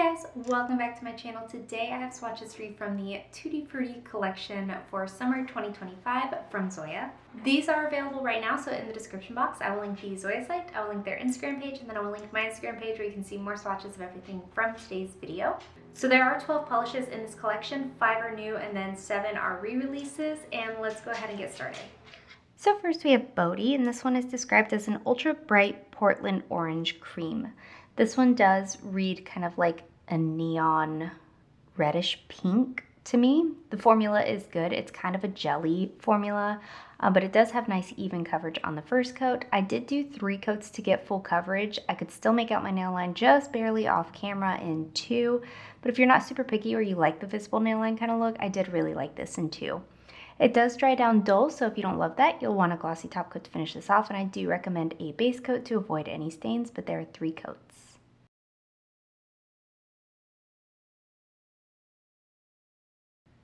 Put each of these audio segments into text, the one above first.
guys, welcome back to my channel. Today I have swatches for you from the Tutti Fruitti Collection for summer 2025 from Zoya. These are available right now, so in the description box I will link the Zoya site, I will link their Instagram page, and then I will link my Instagram page where you can see more swatches of everything from today's video. So there are 12 polishes in this collection, 5 are new and then 7 are re-releases, and let's go ahead and get started. So first we have Bodie, and this one is described as an ultra bright Portland orange cream. This one does read kind of like a neon reddish pink to me. The formula is good. It's kind of a jelly formula, but it does have nice even coverage on the first coat. I did do 3 coats to get full coverage. I could still make out my nail line just barely off camera in 2, but if you're not super picky or you like the visible nail line kind of look, I did really like this in 2. It does dry down dull, so if you don't love that, you'll want a glossy top coat to finish this off, and I do recommend a base coat to avoid any stains, but there are 3 coats.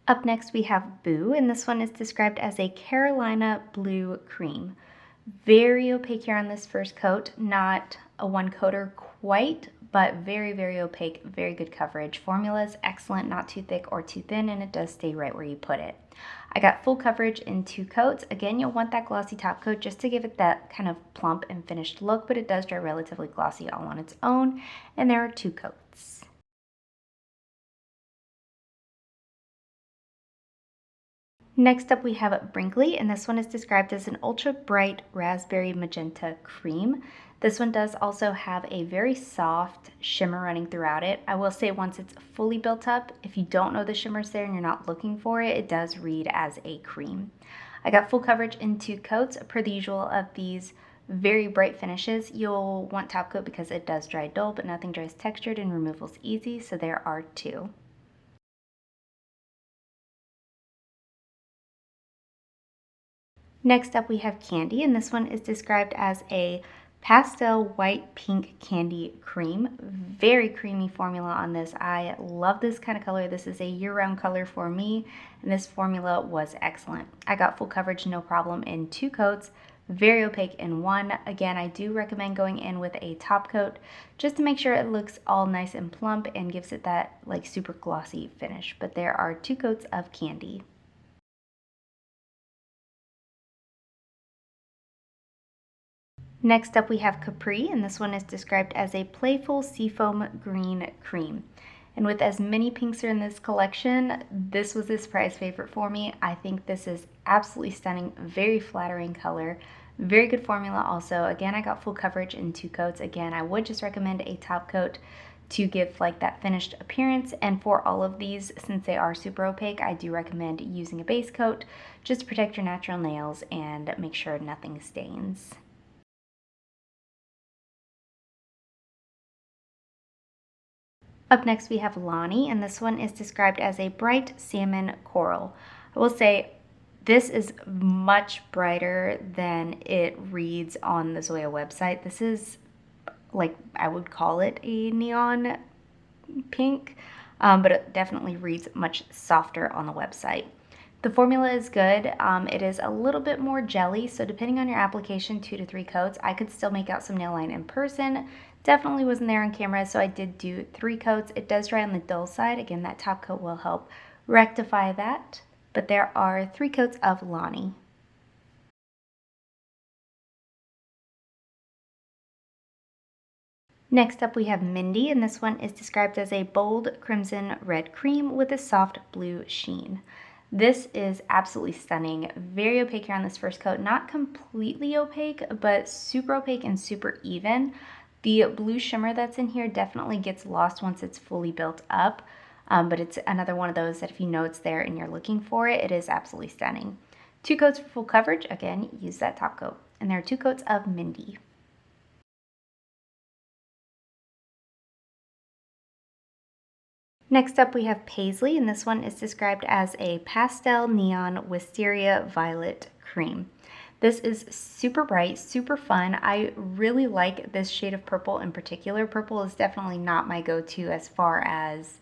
Up next we have Boo, and this one is described as a Carolina blue cream. Very opaque here on this first coat, not a one coater quite, but very, very opaque, very good coverage. Formula is excellent, not too thick or too thin, and it does stay right where you put it. I got full coverage in 2 coats. Again, you'll want that glossy top coat just to give it that kind of plump and finished look, but it does dry relatively glossy all on its own, and there are 2 coats. Next up we have Brinkley, and this one is described as an ultra bright raspberry magenta cream. This one does also have a very soft shimmer running throughout it. I will say once it's fully built up, if you don't know the shimmer's there and you're not looking for it, it does read as a cream. I got full coverage in 2 coats. Per the usual of these very bright finishes, you'll want top coat because it does dry dull, but nothing dries textured and removal's easy, so there are 2. Next up we have Candy, and this one is described as a pastel white pink candy cream. Very creamy formula on this. I love this kind of color. This is a year-round color for me, and this formula was excellent. I got full coverage no problem in 2 coats, very opaque in 1. Again, I do recommend going in with a top coat just to make sure it looks all nice and plump and gives it that like super glossy finish. But there are 2 coats of Candy. Next up we have Capri, and this one is described as a playful seafoam green cream. And with as many pinks are in this collection, this was a surprise favorite for me. I think this is absolutely stunning, very flattering color, very good formula also. Again, I got full coverage in 2 coats. Again, I would just recommend a top coat to give like that finished appearance, and for all of these, since they are super opaque, I do recommend using a base coat just to protect your natural nails and make sure nothing stains. Up next we have Lonnie, and this one is described as a bright salmon coral. I will say this is much brighter than it reads on the Zoya website. This is like, I would call it a neon pink, but it definitely reads much softer on the website. The formula is good. It is a little bit more jelly, so depending on your application, 2 to 3 coats, I could still make out some nail line in person. Definitely wasn't there on camera, so I did do 3 coats. It does dry on the dull side. Again, that top coat will help rectify that, but there are 3 coats of Lonnie. Next up we have Mindy, and this one is described as a bold crimson red cream with a soft blue sheen. This is absolutely stunning. Very opaque here on this first coat. Not completely opaque, but super opaque and super even. The blue shimmer that's in here definitely gets lost once it's fully built up, but it's another one of those that if you know it's there and you're looking for it, it is absolutely stunning. 2 coats for full coverage. Again, use that top coat. And there are 2 coats of Mindy. Next up we have Paisley, and this one is described as a pastel neon wisteria violet cream. This is super bright, super fun. I really like this shade of purple in particular. Purple is definitely not my go-to as far as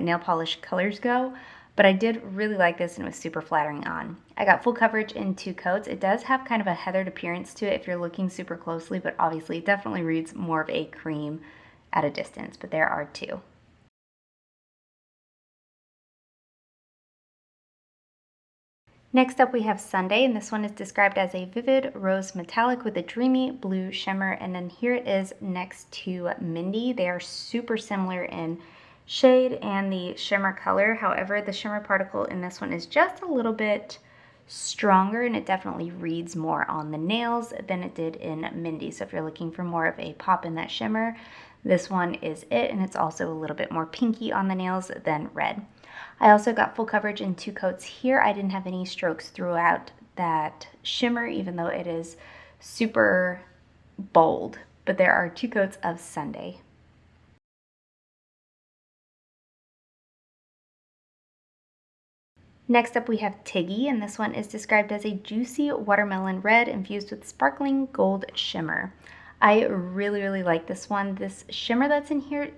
nail polish colors go, but I did really like this and it was super flattering on. I got full coverage in 2 coats. It does have kind of a heathered appearance to it if you're looking super closely, but obviously it definitely reads more of a cream at a distance, but there are 2. Next up we have Sundae, and this one is described as a vivid rose metallic with a dreamy blue shimmer, and then here it is next to Mindy. They are super similar in shade and the shimmer color. However, the shimmer particle in this one is just a little bit stronger, and it definitely reads more on the nails than it did in Mindy. So if you're looking for more of a pop in that shimmer, this one is it, and it's also a little bit more pinky on the nails than red. I also got full coverage in 2 coats here. I didn't have any strokes throughout that shimmer, even though it is super bold, but there are 2 coats of Sundae. Next up we have Tiggy, and this one is described as a juicy watermelon red infused with sparkling gold shimmer. I really like this one. This shimmer that's in here,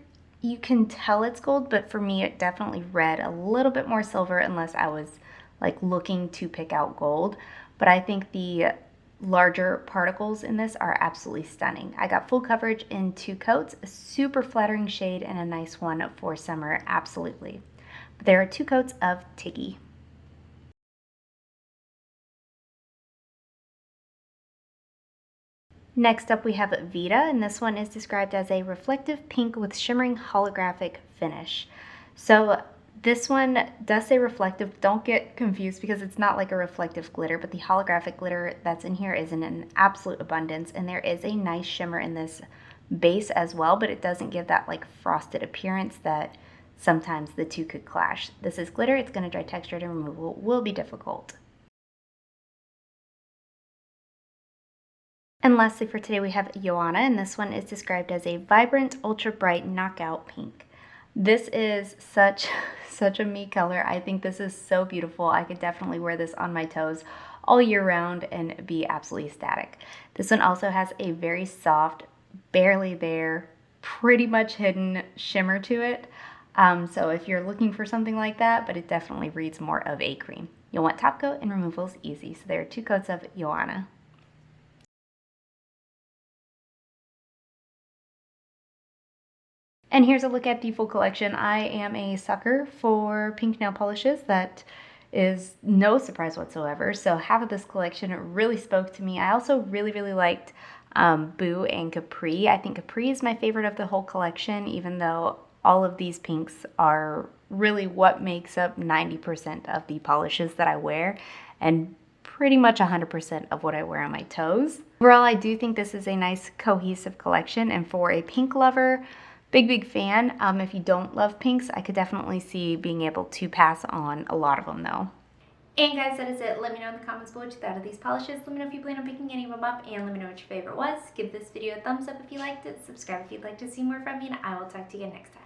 you can tell it's gold, but for me it definitely read a little bit more silver unless I was like looking to pick out gold. But I think the larger particles in this are absolutely stunning. I got full coverage in 2 coats, a super flattering shade and a nice one for summer, absolutely. But there are 2 coats of Tiggy. Next up we have Vita, and this one is described as a reflective pink with shimmering holographic finish. So this one does say reflective. Don't get confused because it's not like a reflective glitter, but the holographic glitter that's in here is in an absolute abundance, and there is a nice shimmer in this base as well, but it doesn't give that like frosted appearance that sometimes the two could clash. This is glitter. It's going to dry, textured, and removal will be difficult. And lastly for today we have Yohanna, and this one is described as a vibrant, ultra bright knockout pink. This is such a me color. I think this is so beautiful. I could definitely wear this on my toes all year round and be absolutely ecstatic. This one also has a very soft, barely there, pretty much hidden shimmer to it. So if you're looking for something like that, but it definitely reads more of a cream. You'll want top coat and removal is easy. So there are 2 coats of Yohanna. And here's a look at the full collection. I am a sucker for pink nail polishes. That is no surprise whatsoever. So half of this collection really spoke to me. I also really liked Boo and Capri. I think Capri is my favorite of the whole collection, even though all of these pinks are really what makes up 90% of the polishes that I wear, and pretty much 100% of what I wear on my toes. Overall, I do think this is a nice cohesive collection, and for a pink lover, big fan. If you don't love pinks, I could definitely see being able to pass on a lot of them though. And guys, that is it. Let me know in the comments below what you thought of these polishes. Let me know if you plan on picking any of them up, and let me know what your favorite was. Give this video a thumbs up if you liked it, subscribe if you'd like to see more from me, and I will talk to you next time.